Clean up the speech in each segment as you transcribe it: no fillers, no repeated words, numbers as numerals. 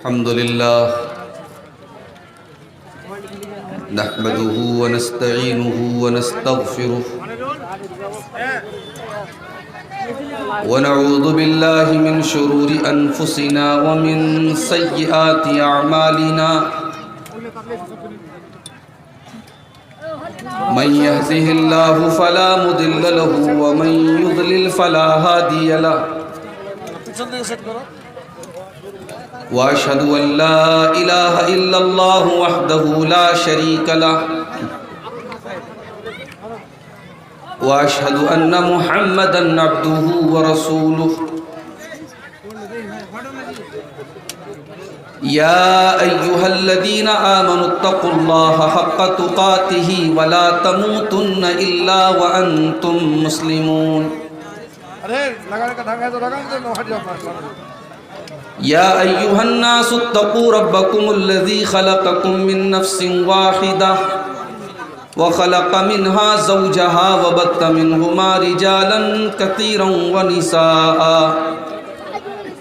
الحمد لله نحمده ونستعينه ونستغفره ونعوذ بالله من شرور أنفسنا ومن سيئات أعمالنا من يهده الله فلا مضل له ومن يضلل فلا هادي له وأشهد أن لا إله إلا الله وحده لا شريك له وأشهد أن محمدا عبده ورسوله يا أيها الذين آمنوا اتقوا الله حق تقاته ولا تموتن إلا وأنتم مسلمون يا أيها الناس اتقوا ربكم الذي خلقكم من نفس واحدة وخلق منها زوجها وبث منهما رجالا كثيرا ونساء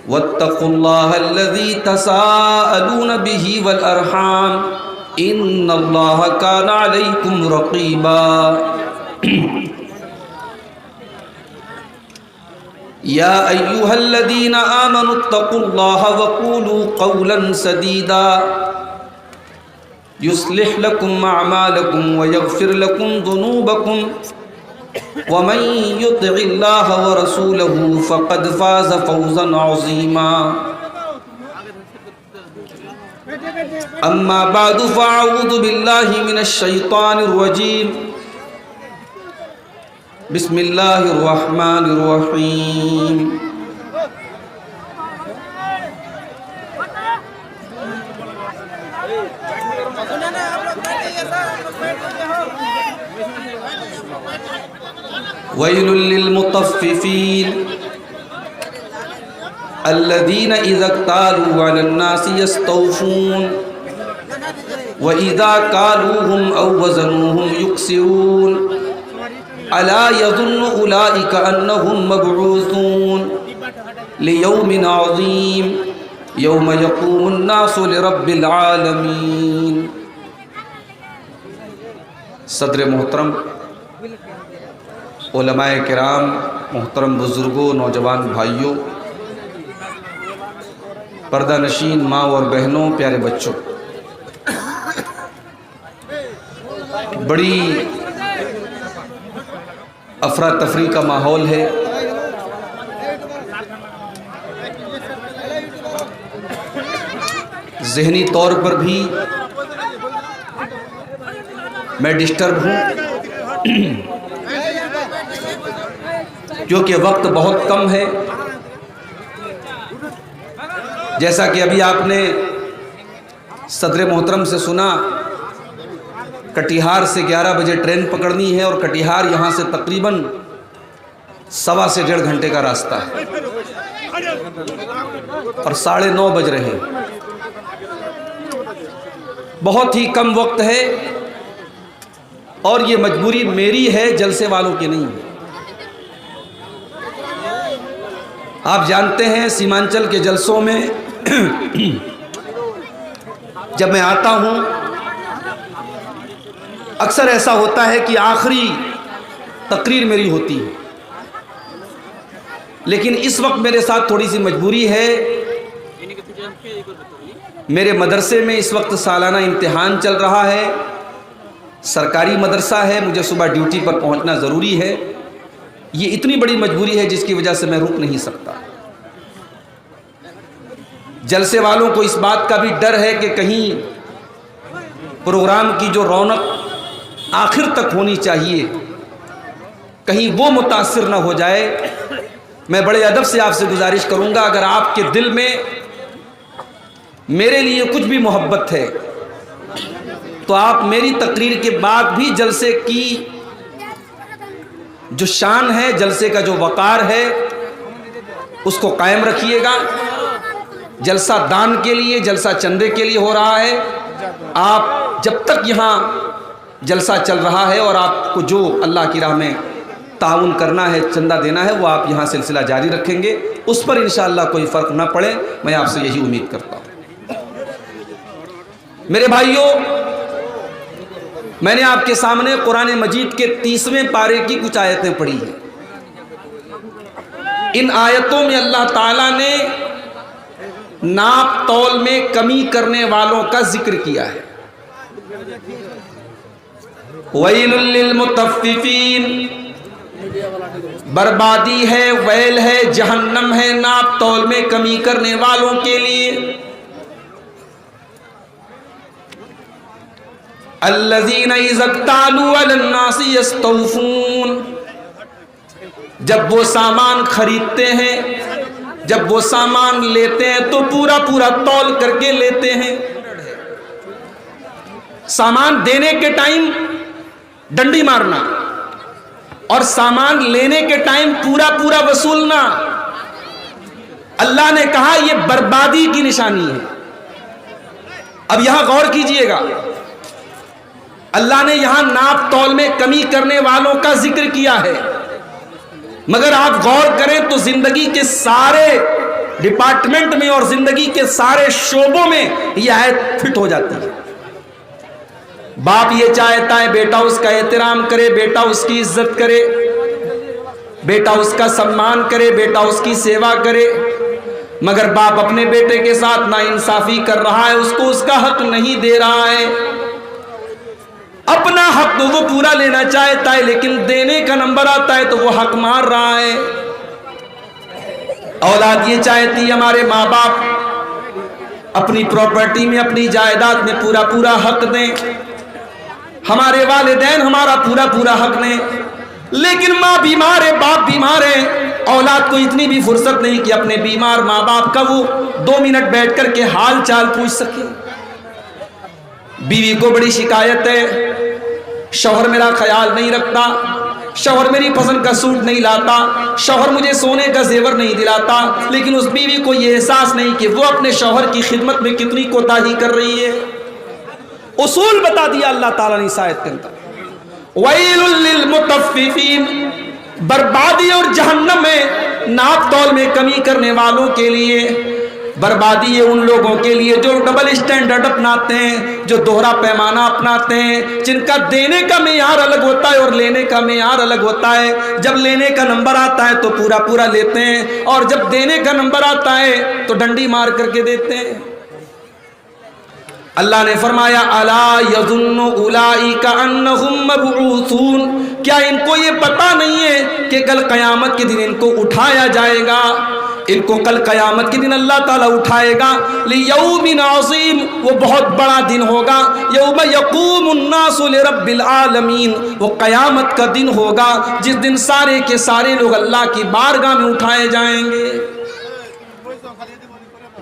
واتقوا الله الذي تساءلون به والأرحام إن الله كان عليكم رقيبا يا أيها الذين آمنوا اتقوا الله وقولوا قولا سديدا يصلح لكم أعمالكم ويغفر لكم ذنوبكم ومن يطع الله ورسوله فقد فاز فوزا عظيما أما بعد فأعوذ بالله من الشيطان الرجيم بسم الله الرحمن الرحيم ويل للمطففين الذين إذا اكتالوا على الناس يستوفون وإذا كالوهم أو وزنوهم يكسرون ألا يظن أولئك أنهم مبعوثون ليوم عظيم يوم يقوم الناس لرب العالمين صدر محترم علماء کرام، محترم بزرگوں، نوجوان بھائیوں، پردہ نشین ماں اور بہنوں، پیارے بچوں، بڑی افراتفری کا ماحول ہے۔ ذہنی طور پر بھی میں ڈسٹرب ہوں کیونکہ وقت بہت کم ہے۔ جیسا کہ ابھی آپ نے صدر محترم سے سنا، کٹیہار سے 11 بجے ٹرین پکڑنی ہے اور کٹیہار یہاں سے تقریباً 1.25 سے 1.5 گھنٹے کا راستہ ہے اور 9:30 بج رہے ہیں۔ بہت ہی کم وقت ہے اور یہ مجبوری میری ہے، جلسے والوں کی نہیں ہے۔ آپ جانتے ہیں سیمانچل کے جلسوں میں جب میں آتا ہوں اکثر ایسا ہوتا ہے کہ آخری تقریر میری ہوتی ہے، لیکن اس وقت میرے ساتھ تھوڑی سی مجبوری ہے۔ میرے مدرسے میں اس وقت سالانہ امتحان چل رہا ہے، سرکاری مدرسہ ہے، مجھے صبح ڈیوٹی پر پہنچنا ضروری ہے۔ یہ اتنی بڑی مجبوری ہے جس کی وجہ سے میں رک نہیں سکتا۔ جلسے والوں کو اس بات کا بھی ڈر ہے کہ کہیں پروگرام کی جو رونق آخر تک ہونی چاہیے کہیں وہ متاثر نہ ہو جائے۔ میں بڑے ادب سے آپ سے گزارش کروں گا، اگر آپ کے دل میں میرے لیے کچھ بھی محبت ہے تو آپ میری تقریر کے بعد بھی جلسے کی جو شان ہے، جلسے کا جو وقار ہے، اس کو قائم رکھیے گا۔ جلسہ دان کے لیے، جلسہ چندے کے لیے ہو رہا ہے۔ آپ جب تک یہاں جلسہ چل رہا ہے اور آپ کو جو اللہ کی راہ میں تعاون کرنا ہے، چندہ دینا ہے، وہ آپ یہاں سلسلہ جاری رکھیں گے، اس پر انشاءاللہ کوئی فرق نہ پڑے، میں آپ سے یہی امید کرتا ہوں۔ میرے بھائیوں، میں نے آپ کے سامنے قرآن مجید کے 30ویں پارے کی کچھ آیتیں پڑھی ہیں۔ ان آیتوں میں اللہ تعالیٰ نے ناپ تول میں کمی کرنے والوں کا ذکر کیا ہے۔ ویل للمطففین، بربادی ہے، ویل ہے، جہنم ہے ناپ تول میں کمی کرنے والوں کے لیے۔ الذین اذا اکتالوا علی الناس یستوفون، جب وہ سامان خریدتے ہیں، جب وہ سامان لیتے ہیں تو پورا پورا تول کر کے لیتے ہیں۔ سامان دینے کے ٹائم ڈنڈی مارنا اور سامان لینے کے ٹائم پورا پورا وصولنا، اللہ نے کہا یہ بربادی کی نشانی ہے۔ اب یہاں غور کیجئے گا، اللہ نے یہاں ناپ تول میں کمی کرنے والوں کا ذکر کیا ہے، مگر آپ غور کریں تو زندگی کے سارے ڈپارٹمنٹ میں اور زندگی کے سارے شعبوں میں یہ آیت فٹ ہو جاتی ہے۔ باپ یہ چاہتا ہے بیٹا اس کا احترام کرے، بیٹا اس کی عزت کرے، بیٹا اس کا سمان کرے، بیٹا اس کی سیوا کرے، مگر باپ اپنے بیٹے کے ساتھ ناانصافی کر رہا ہے، اس کو اس کا حق نہیں دے رہا ہے۔ اپنا حق تو وہ پورا لینا چاہتا ہے، لیکن دینے کا نمبر آتا ہے تو وہ حق مار رہا ہے۔ اولاد یہ چاہتی ہے ہمارے ماں باپ اپنی پراپرٹی میں، اپنی جائیداد میں پورا پورا حق دیں، ہمارے والدین ہمارا پورا پورا حق دیں، لیکن ماں بیمار ہے، باپ بیمار ہے، اولاد کو اتنی بھی فرصت نہیں کہ اپنے بیمار ماں باپ کا وہ 2 منٹ بیٹھ کر کے حال چال پوچھ سکے۔ بیوی کو بڑی شکایت ہے، شوہر میرا خیال نہیں رکھتا، شوہر میری پسند کا سوٹ نہیں لاتا، شوہر مجھے سونے کا زیور نہیں دلاتا، لیکن اس بیوی کو یہ احساس نہیں کہ وہ اپنے شوہر کی خدمت میں کتنی کوتاہی کر رہی ہے۔ اصول بتا دیا اللہ تعالیٰ نے اس آیت کے اندر، ویل للمطففین، بربادی اور جہنم ہے ناپ تول میں کمی کرنے والوں کے لیے۔ بربادی ہے ان لوگوں کے لیے جو ڈبل اسٹینڈرڈ اپناتے ہیں، جو دوہرا پیمانہ اپناتے ہیں، جن کا دینے کا معیار الگ ہوتا ہے اور لینے کا معیار الگ ہوتا ہے۔ جب لینے کا نمبر آتا ہے تو پورا پورا لیتے ہیں، اور جب دینے کا نمبر آتا ہے تو ڈنڈی مار کر کے دیتے ہیں۔ اللہ نے فرمایا الا یظن اولئک انہم مبعوثون، کیا ان کو یہ پتہ نہیں ہے کہ کل قیامت کے دن ان کو اٹھایا جائے گا؟ ان کو کل قیامت کے دن اللہ تعالیٰ اٹھائے گا۔ لیوم عظیم، وہ بہت بڑا دن ہوگا۔ یوم یقوم الناس لرب العالمین، وہ قیامت کا دن ہوگا جس دن سارے کے سارے لوگ اللہ کی بارگاہ میں اٹھائے جائیں گے۔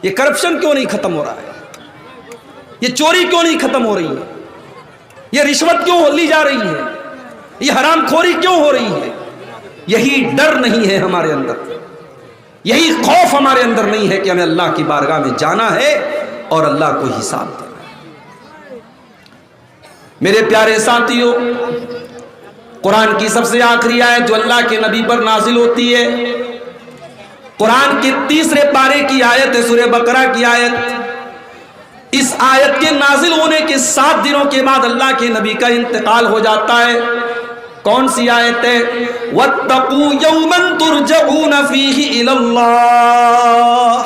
یہ کرپشن کیوں نہیں ختم ہو رہا ہے؟ یہ چوری کیوں نہیں ختم ہو رہی ہے؟ یہ رشوت کیوں لی جا رہی ہے؟ یہ حرام خوری کیوں ہو رہی ہے؟ یہی ڈر نہیں ہے ہمارے اندر، یہی خوف ہمارے اندر نہیں ہے کہ ہمیں اللہ کی بارگاہ میں جانا ہے اور اللہ کو حساب دینا ہے۔ میرے پیارے ساتھیوں، قرآن کی سب سے آخری آیت جو اللہ کے نبی پر نازل ہوتی ہے، قرآن کے 3 پارے کی آیت ہے، سورہ بقرہ کی آیت۔ اس آیت کے نازل ہونے کے 7 دنوں کے بعد اللہ کے نبی کا انتقال ہو جاتا ہے۔ کون سی آیت ہے؟ وَاتَّقُوا يَوْمًا تُرْجَعُونَ فِيهِ إِلَى اللَّهِ،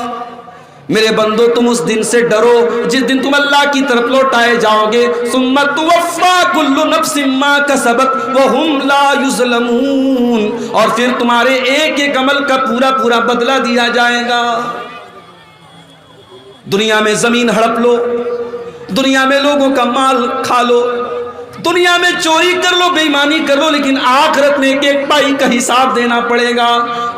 میرے بندو تم اس دن سے ڈرو جس دن تم اللہ کی طرف لوٹائے جاؤ گے۔ ثُمَّ تُوَفَّى كُلُّ نَفْسٍ مَّا كَسَبَتْ وَهُمْ لَا يُظْلَمُونَ، اور پھر تمہارے ایک ایک عمل کا پورا پورا بدلہ دیا جائے گا۔ دنیا میں زمین ہڑپ لو، دنیا میں لوگوں کا مال کھا لو، دنیا میں چوری کر لو، بے ایمانی کر لو، لیکن آخرت میں ایک ایک پائی کا حساب دینا پڑے گا۔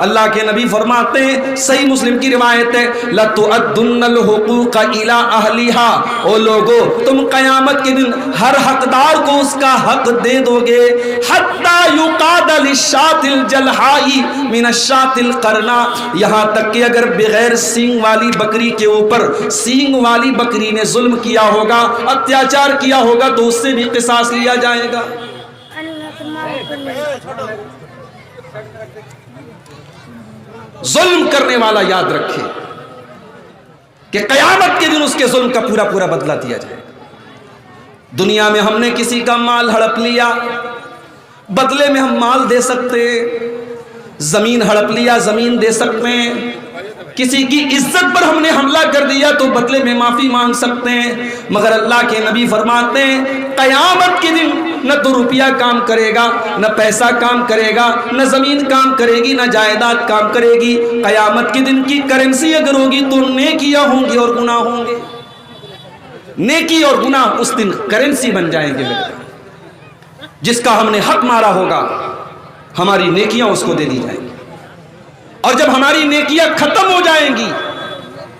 اللہ کے نبی فرماتے ہیں، صحیح مسلم کی روایت ہے، لَتُؤَدُّنَّ الْحُقُوقَ إِلَىٰ أَهْلِهَا، او لوگو تم قیامت کے دن ہر حقدار کو اس کا حق دے دو گے۔ حَتَّى يُقَادَ لِلشَّاةِ الْجَلْحَاءِ مِنَ الشَّاةِ الْقَرْنَاءِ، یہاں تک کہ اگر بغیر سینگ والی بکری کے اوپر سینگ والی بکری نے ظلم کیا ہوگا، اتیاچار کیا ہوگا، تو اس سے بھی قصاص لیا جائے گا۔ ظلم کرنے والا یاد رکھے کہ قیامت کے دن اس کے ظلم کا پورا پورا بدلہ دیا جائے گا۔ دنیا میں ہم نے کسی کا مال ہڑپ لیا، بدلے میں ہم مال دے سکتے ہیں، زمین ہڑپ لیا زمین دے سکتے ہیں، کسی کی عزت پر ہم نے حملہ کر دیا تو بدلے میں معافی مانگ سکتے ہیں، مگر اللہ کے نبی فرماتے ہیں قیامت کے دن نہ تو روپیہ کام کرے گا، نہ پیسہ کام کرے گا، نہ زمین کام کرے گی، نہ جائیداد کام کرے گی۔ قیامت کے دن کی کرنسی اگر ہوگی تو نیکیاں ہوں گی اور گناہ ہوں گے، نیکی اور گناہ اس دن کرنسی بن جائیں گے۔ جس کا ہم نے حق مارا ہوگا ہماری نیکیاں اس کو دے دی جائیں گی، اور جب ہماری نیکیاں ختم ہو جائیں گی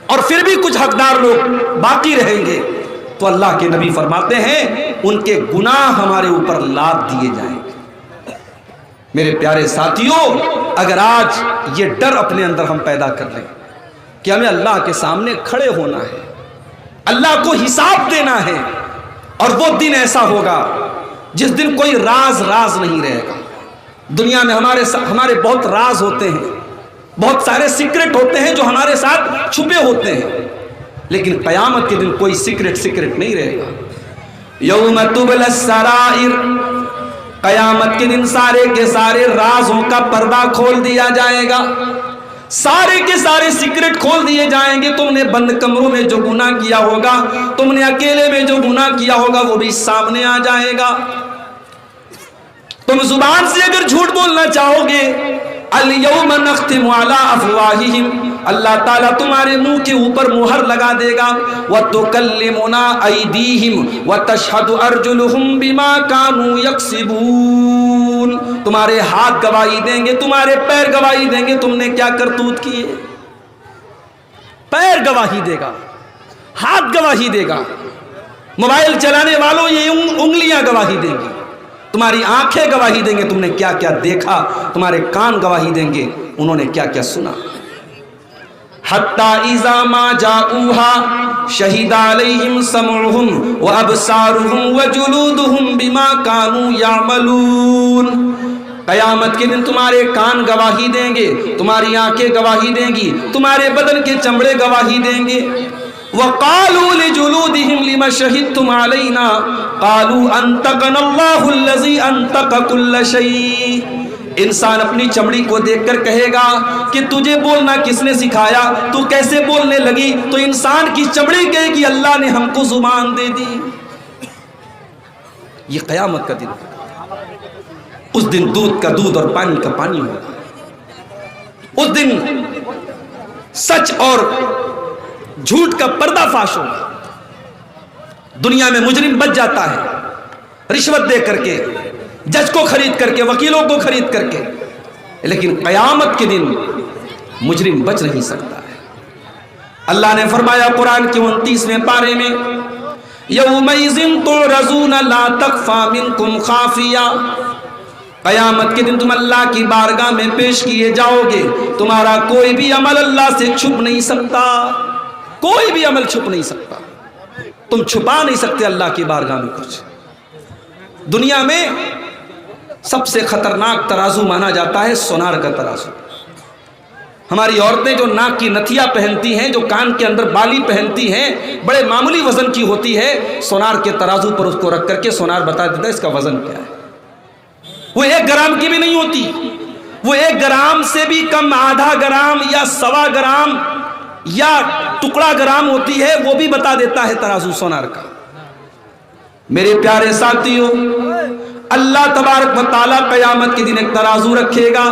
اور پھر بھی کچھ حقدار لوگ باقی رہیں گے تو اللہ کے نبی فرماتے ہیں ان کے گناہ ہمارے اوپر لاد دیے جائیں گے۔ میرے پیارے ساتھیوں، اگر آج یہ ڈر اپنے اندر ہم پیدا کر لیں کہ ہمیں اللہ کے سامنے کھڑے ہونا ہے، اللہ کو حساب دینا ہے، اور وہ دن ایسا ہوگا جس دن کوئی راز نہیں رہے گا۔ دنیا میں ہمارے بہت راز ہوتے ہیں، بہت سارے سیکرٹ ہوتے ہیں جو ہمارے ساتھ چھپے ہوتے ہیں، لیکن قیامت کے دن کوئی سیکرٹ نہیں رہے گا۔ یوم تبلی السرائر، قیامت کے دن سارے کے سارے رازوں کا پردہ کھول دیا جائے گا، سارے کے سارے سیکرٹ کھول دیے جائیں گے۔ تم نے بند کمروں میں جو گناہ کیا ہوگا، تم نے اکیلے میں جو گناہ کیا ہوگا وہ بھی سامنے آ جائے گا۔ تم زبان سے اگر جھوٹ بولنا چاہو گے، الیوم نختم علی افواہہم، اللہ تعالیٰ تمہارے منہ کے اوپر مہر لگا دے گا، وتکلمنا ایدیہم وتشہد ارجلہم بما کانوا یکسبون، تمہارے ہاتھ گواہی دیں گے، تمہارے پیر گواہی دیں گے تم نے کیا کرتوت کیے۔ پیر گواہی دے گا، ہاتھ گواہی دے گا، موبائل چلانے والوں یہ انگلیاں گواہی دیں گی، تمہاری آنکھیں گواہی دیں گے تم نے کیا کیا دیکھا، تمہارے کان گواہی دیں گے انہوں نے کیا کیا سنا۔ حتی اذا ما جاؤوہا شہد علیہم سمعہم وابصارہم وجلودہم بما کانوا یعملون، قیامت کے دن تمہارے کان گواہی دیں گے، تمہاری آنکھیں گواہی دیں گی، تمہارے بدن کے چمڑے گواہی دیں گے۔ وَقَالُوا لِجُلُودِهِمْ لِمَ شَهِدْتُمْ عَلَيْنَا قَالُوا أَنْطَقَنَا اللَّهُ الَّذِي أَنْطَقَ كُلَّ شَيْءٍ، انسان اپنی چمڑی کو دیکھ کر کہے گا کہ تجھے بولنا کس نے سکھایا، تو کیسے بولنے لگی، تو انسان کی چمڑی کہے گی اللہ نے ہم کو زبان دے دی۔ یہ قیامت کا دن، اس دن دودھ کا دودھ اور پانی کا پانی ہوگا، اس دن سچ اور جھوٹ کا پردہ فاش ہوگا۔ دنیا میں مجرم بچ جاتا ہے رشوت دے کر کے، جج کو خرید کر کے، وکیلوں کو خرید کر کے، لیکن قیامت کے دن مجرم بچ نہیں سکتا ہے۔ اللہ نے فرمایا قرآن کے 29ویں پارے میں، یومئذ تعرضون لا تخفی منکم خافیہ، قیامت کے دن تم اللہ کی بارگاہ میں پیش کیے جاؤ گے، تمہارا کوئی بھی عمل اللہ سے چھپ نہیں سکتا، کوئی بھی عمل چھپ نہیں سکتا، تم چھپا نہیں سکتے اللہ کی بارگاہ میں کچھ۔ دنیا میں سب سے خطرناک ترازو مانا جاتا ہے سونار کا ترازو۔ ہماری عورتیں جو ناک کی نتھیا پہنتی ہیں، جو کان کے اندر بالی پہنتی ہیں، بڑے معمولی وزن کی ہوتی ہے، سونار کے ترازو پر اس کو رکھ کر کے سونار بتا دیتا ہے اس کا وزن کیا ہے۔ وہ 1 گرام کی بھی نہیں ہوتی، وہ 1 گرام سے بھی کم، آدھا گرام یا 1.25 گرام یا ٹکڑا گرام ہوتی ہے، وہ بھی بتا دیتا ہے ترازو سونار کا۔ میرے پیارے ساتھیوں، اللہ تبارک و تعالیٰ قیامت کے دن ایک ترازو رکھے گا،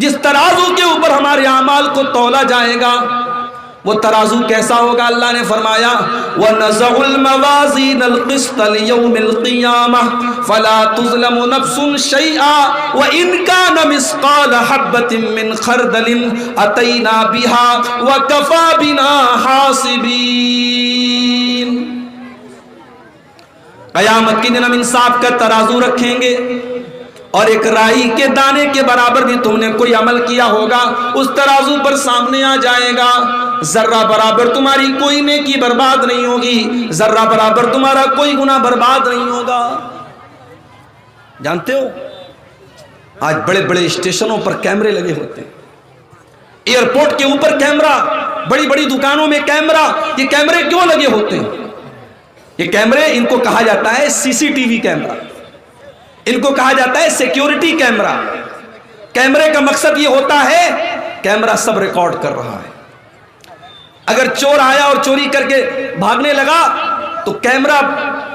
جس ترازو کے اوپر ہمارے اعمال کو تولا جائے گا۔ وہ ترازو کیسا ہوگا؟ اللہ نے فرمایا وَنَزَعُ الْمَوَازِينَ الْقِسْطَ لِيَوْمِ الْقِيَامَةِ فَلَا تُظْلَمُ نَفْسٌ شَيْئًا وَإِنْ كَانَ مِثْقَالَ حَبَّةٍ مِّنْ خَرْدَلٍ أَتَيْنَا بِهَا وَكَفَى بِنَا حَاسِبِينَ۔ قیامت کے دن ہم انصاف کا ترازو رکھیں گے، اور ایک رائی کے دانے کے برابر بھی تم نے کوئی عمل کیا ہوگا اس ترازو پر سامنے آ جائے گا۔ ذرہ برابر تمہاری کوئی نیکی برباد نہیں ہوگی، ذرہ برابر تمہارا کوئی گناہ برباد نہیں ہوگا۔ جانتے ہو آج بڑے بڑے اسٹیشنوں پر کیمرے لگے ہوتے ہیں، ایئرپورٹ کے اوپر کیمرہ، بڑی بڑی دکانوں میں کیمرہ۔ یہ کیمرے کیوں لگے ہوتے ہیں؟ یہ کیمرے ان کو کہا جاتا ہے CCTV کیمرہ، ان کو کہا جاتا ہے سیکیورٹی کیمرہ۔ کیمرے کا مقصد یہ ہوتا ہے کیمرہ سب ریکارڈ کر رہا ہے۔ اگر چور آیا اور چوری کر کے بھاگنے لگا تو کیمرہ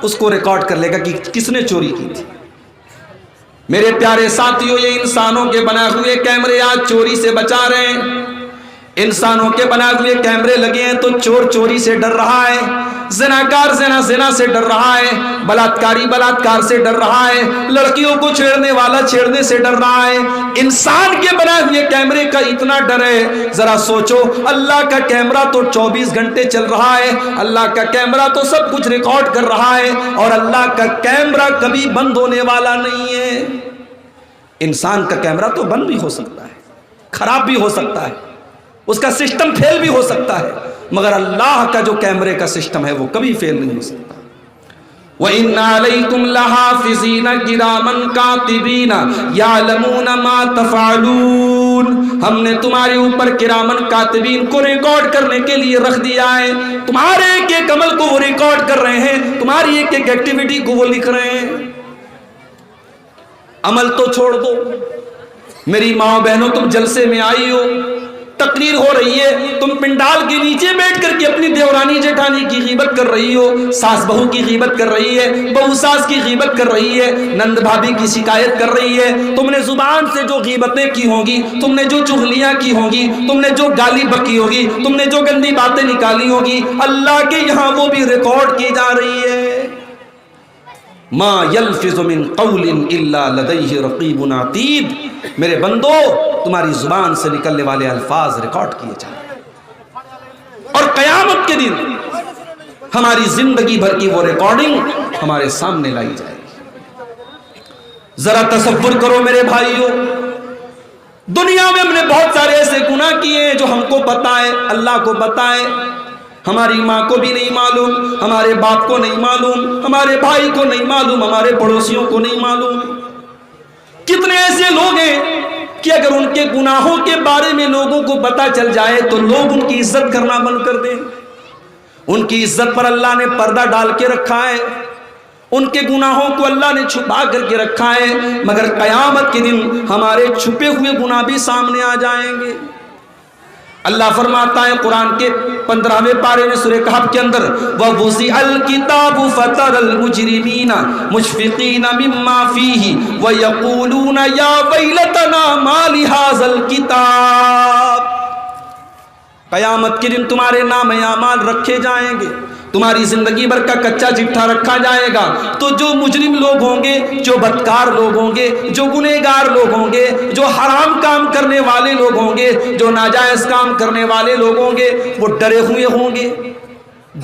اس کو ریکارڈ کر لے گا کہ کس نے چوری کی تھی۔ میرے پیارے ساتھیوں، یہ انسانوں کے بنائے ہوئے کیمرے آج چوری سے بچا رہے ہیں۔ انسانوں کے بنائے ہوئے کیمرے لگے ہیں تو چور چوری سے ڈر رہا ہے، زناکار زنا سے ڈر رہا ہے، بلاتکاری بلاتکار سے ڈر رہا ہے، لڑکیوں کو چھیڑنے والا چھیڑنے سے ڈر رہا ہے۔ انسان کے بنائے ہوئے کیمرے کا اتنا ڈر ہے، ذرا سوچو اللہ کا کیمرہ تو 24 گھنٹے چل رہا ہے، اللہ کا کیمرہ تو سب کچھ ریکارڈ کر رہا ہے، اور اللہ کا کیمرہ کبھی بند ہونے والا نہیں ہے۔ انسان کا کیمرہ تو بند بھی ہو سکتا ہے، خراب بھی ہو سکتا ہے، اس کا سسٹم فیل بھی ہو سکتا ہے، مگر اللہ کا جو کیمرے کا سسٹم ہے وہ کبھی فیل نہیں ہو سکتا۔ وَإِنَّ عَلَيْكُمْ لَحَافِظِينَ كِرَامًا كَاتِبِينَ يَعْلَمُونَ مَا تَفْعَلُونَ، ہم نے تمہارے اوپر کرامن کاتبین کو ریکارڈ کرنے کے لیے رکھ دیا ہے۔ تمہارے ایک ایک عمل کو وہ ریکارڈ کر رہے ہیں، تمہاری ایک ایک ایکٹیویٹی کو وہ لکھ رہے ہیں۔ عمل تو چھوڑ دو، میری ماں بہنوں، تم جلسے میں آئی ہو، تقریر ہو رہی ہے، تم پنڈال کے نیچے بیٹھ کر کے اپنی دیورانی جیٹھانی کی غیبت کر رہی ہو، ساس بہو کی غیبت کر رہی ہے، بہو ساس کی غیبت کر رہی ہے، نند بھابھی کی شکایت کر رہی ہے۔ تم نے زبان سے جو غیبتیں کی ہوں گی، تم نے جو چغلیاں کی ہوں گی، تم نے جو گالی بکی ہوگی، تم نے جو گندی باتیں نکالی ہوگی، اللہ کے یہاں وہ بھی ریکارڈ کی جا رہی ہے۔ ما یلفظ من قول الا لدیہ رقیب عتید، میرے بندو تمہاری زبان سے نکلنے والے الفاظ ریکارڈ کیے جائیں، اور قیامت کے دن ہماری زندگی بھر کی وہ ریکارڈنگ ہمارے سامنے لائی جائے گی۔ ذرا تصور کرو میرے بھائیوں، دنیا میں ہم نے بہت سارے ایسے گناہ کیے ہیں جو ہم کو پتہ ہے، اللہ کو پتہ ہے، ہماری ماں کو بھی نہیں معلوم، ہمارے باپ کو نہیں معلوم، ہمارے بھائی کو نہیں معلوم، ہمارے پڑوسیوں کو نہیں معلوم۔ کتنے ایسے لوگ ہیں کہ اگر ان کے گناہوں کے بارے میں لوگوں کو پتہ چل جائے تو لوگ ان کی عزت کرنا بند کر دیں۔ ان کی عزت پر اللہ نے پردہ ڈال کے رکھا ہے، ان کے گناہوں کو اللہ نے چھپا کر کے رکھا ہے، مگر قیامت کے دن ہمارے چھپے ہوئے گناہ بھی سامنے آ جائیں گے۔ اللہ فرماتا ہے قرآن کے 15ویں پارے میں سورہ کہف کے اندر، وَوُضِعَ الْكِتَابُ فَتَرَى الْمُجْرِمِينَ مُشْفِقِينَ مِمَّا فِيهِ وَيَقُولُونَ يَا وَيْلَتَنَا مَا لِهَذَا الْكِتَابِ، قیامت کے دن تمہارے نام اعمال رکھے جائیں گے، تمہاری زندگی بھر کا کچا چٹھا رکھا جائے گا، تو جو مجرم لوگ ہوں گے، جو بدکار لوگ ہوں گے، جو گنہگار لوگ ہوں گے، جو حرام کام کرنے والے لوگ ہوں گے، جو ناجائز کام کرنے والے لوگ ہوں گے، وہ ڈرے ہوئے ہوں گے،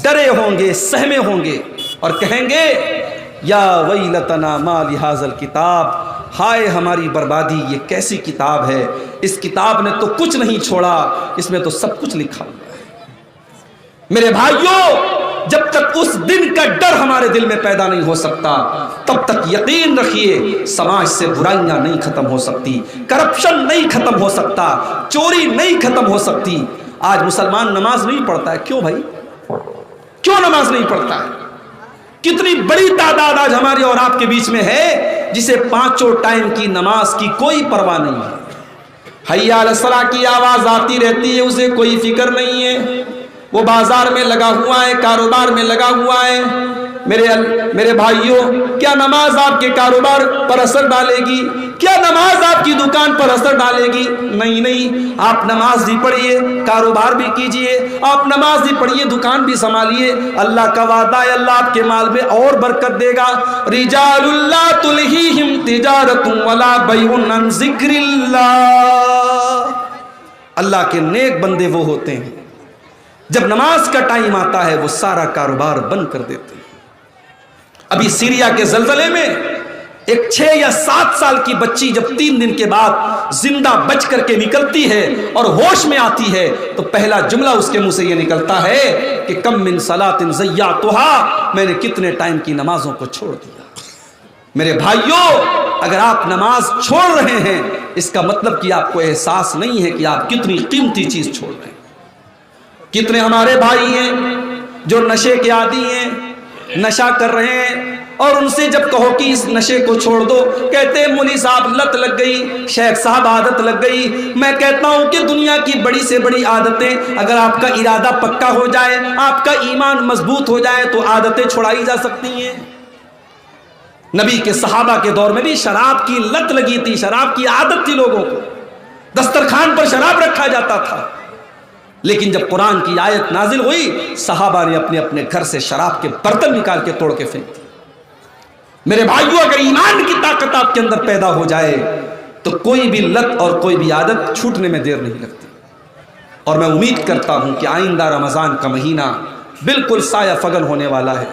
ڈرے ہوں گے، سہمے ہوں گے، اور کہیں گے یا ویلتنا ما لہذا الکتاب، ہائے ہماری بربادی، یہ کیسی کتاب ہے، اس کتاب نے تو کچھ نہیں چھوڑا، اس میں تو سب کچھ لکھا ہوا ہے۔ میرے بھائیوں، جب تک اس دن کا ڈر ہمارے دل میں پیدا نہیں ہو سکتا، تب تک یقین رکھیے سماج سے برائیاں نہیں ختم ہو سکتی، کرپشن نہیں ختم ہو سکتا، چوری نہیں ختم ہو سکتی۔ آج مسلمان نماز نہیں پڑھتا ہے، کیوں بھائی؟ کیوں نماز نہیں پڑھتا ہے؟ کتنی بڑی تعداد آج ہمارے اور آپ کے بیچ میں ہے جسے 5 ٹائم کی نماز کی کوئی پرواہ نہیں ہے، حی علی الصلاۃ کی آواز آتی رہتی ہے، اسے کوئی فکر نہیں ہے، وہ بازار میں لگا ہوا ہے، کاروبار میں لگا ہوا ہے۔ میرے بھائیوں، کیا نماز آپ کے کاروبار پر اثر ڈالے گی؟ کیا نماز آپ کی دکان پر اثر ڈالے گی؟ نہیں نہیں، آپ نماز بھی پڑھیے، کاروبار بھی کیجئے، آپ نماز بھی پڑھیے، دکان بھی سنبھالیے، اللہ کا وعدہ ہے اللہ آپ کے مال میں اور برکت دے گا۔ رجال لا تلہیہم تجارت ولا بیع عن ذکر اللہ، اللہ کے نیک بندے وہ ہوتے ہیں جب نماز کا ٹائم آتا ہے وہ سارا کاروبار بند کر دیتے ہیں۔ ابھی سیریا کے زلزلے میں ایک 6 یا 7 سال کی بچی جب 3 دن کے بعد زندہ بچ کر کے نکلتی ہے اور ہوش میں آتی ہے تو پہلا جملہ اس کے منہ سے یہ نکلتا ہے کہ کم من صلاۃ ضیعتھا، میں نے کتنے ٹائم کی نمازوں کو چھوڑ دیا۔ میرے بھائیوں، اگر آپ نماز چھوڑ رہے ہیں اس کا مطلب کہ آپ کو احساس نہیں ہے کہ آپ کتنی قیمتی چیز چھوڑ رہے ہیں۔ کتنے ہمارے بھائی ہیں جو نشے کے عادی ہیں، نشہ کر رہے ہیں اور ان سے جب کہو کہ اس نشے کو چھوڑ دو، کہتے ہیں مولوی صاحب لت لگ گئی، شیخ صاحب عادت لگ گئی۔ میں کہتا ہوں کہ دنیا کی بڑی سے بڑی عادتیں اگر آپ کا ارادہ پکا ہو جائے، آپ کا ایمان مضبوط ہو جائے تو عادتیں چھڑائی جا سکتی ہیں۔ نبی کے صحابہ کے دور میں بھی شراب کی لت لگی تھی، شراب کی عادت تھی، لوگوں کو دسترخوان پر شراب رکھا جاتا تھا، لیکن جب قرآن کی آیت نازل ہوئی صحابہ نے اپنے اپنے گھر سے شراب کے برتن نکال کے توڑ کے پھینک دیے۔ میرے بھائیوں، اگر ایمان کی طاقت آپ کے اندر پیدا ہو جائے تو کوئی بھی لت اور کوئی بھی عادت چھوٹنے میں دیر نہیں لگتی۔ اور میں امید کرتا ہوں کہ آئندہ رمضان کا مہینہ بالکل سایہ فگن ہونے والا ہے۔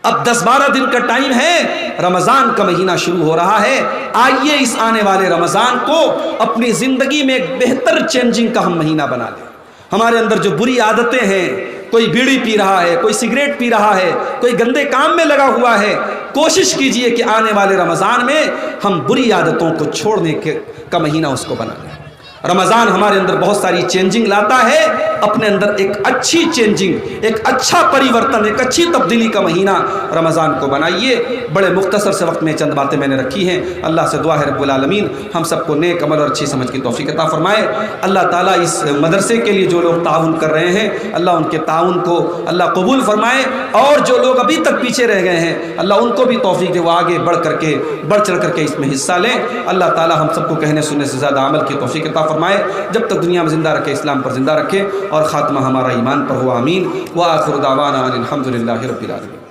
اب 10-12 دن کا ٹائم ہے، رمضان کا مہینہ شروع ہو رہا ہے۔ آئیے اس آنے والے رمضان کو اپنی زندگی میں ایک بہتر چینجنگ کا ہم مہینہ بنا لیں۔ ہمارے اندر جو بری عادتیں ہیں، کوئی بیڑی پی رہا ہے، کوئی سگریٹ پی رہا ہے، کوئی گندے کام میں لگا ہوا ہے، کوشش کیجئے کہ آنے والے رمضان میں ہم بری عادتوں کو چھوڑنے کا مہینہ اس کو بنا لیں۔ رمضان ہمارے اندر بہت ساری چینجنگ لاتا ہے، اپنے اندر ایک اچھی چینجنگ، ایک اچھا پریورتن، ایک اچھی تبدیلی کا مہینہ رمضان کو بنائیے۔ بڑے مختصر سے وقت میں چند باتیں میں نے رکھی ہیں۔ اللہ سے دعا ہے رب العالمین ہم سب کو نیک عمل اور اچھی سمجھ کی توفیق عطا فرمائے۔ اللہ تعالیٰ اس مدرسے کے لیے جو لوگ تعاون کر رہے ہیں، اللہ ان کے تعاون کو اللہ قبول فرمائے، اور جو لوگ ابھی تک پیچھے رہ گئے ہیں اللہ ان کو بھی توفیق دے وہ آگے بڑھ چڑھ کر کے اس میں حصہ لیں۔ اللہ تعالیٰ ہم سب کو کہنے سننے سے زیادہ عمل کی توفیق عطا فرمائے، جب تک دنیا میں زندہ رکھے اسلام پر زندہ رکھے، اور خاتمہ ہمارا ایمان پر ہو، آمین۔ وآخر دعوانا الحمد للہ رب العالمین۔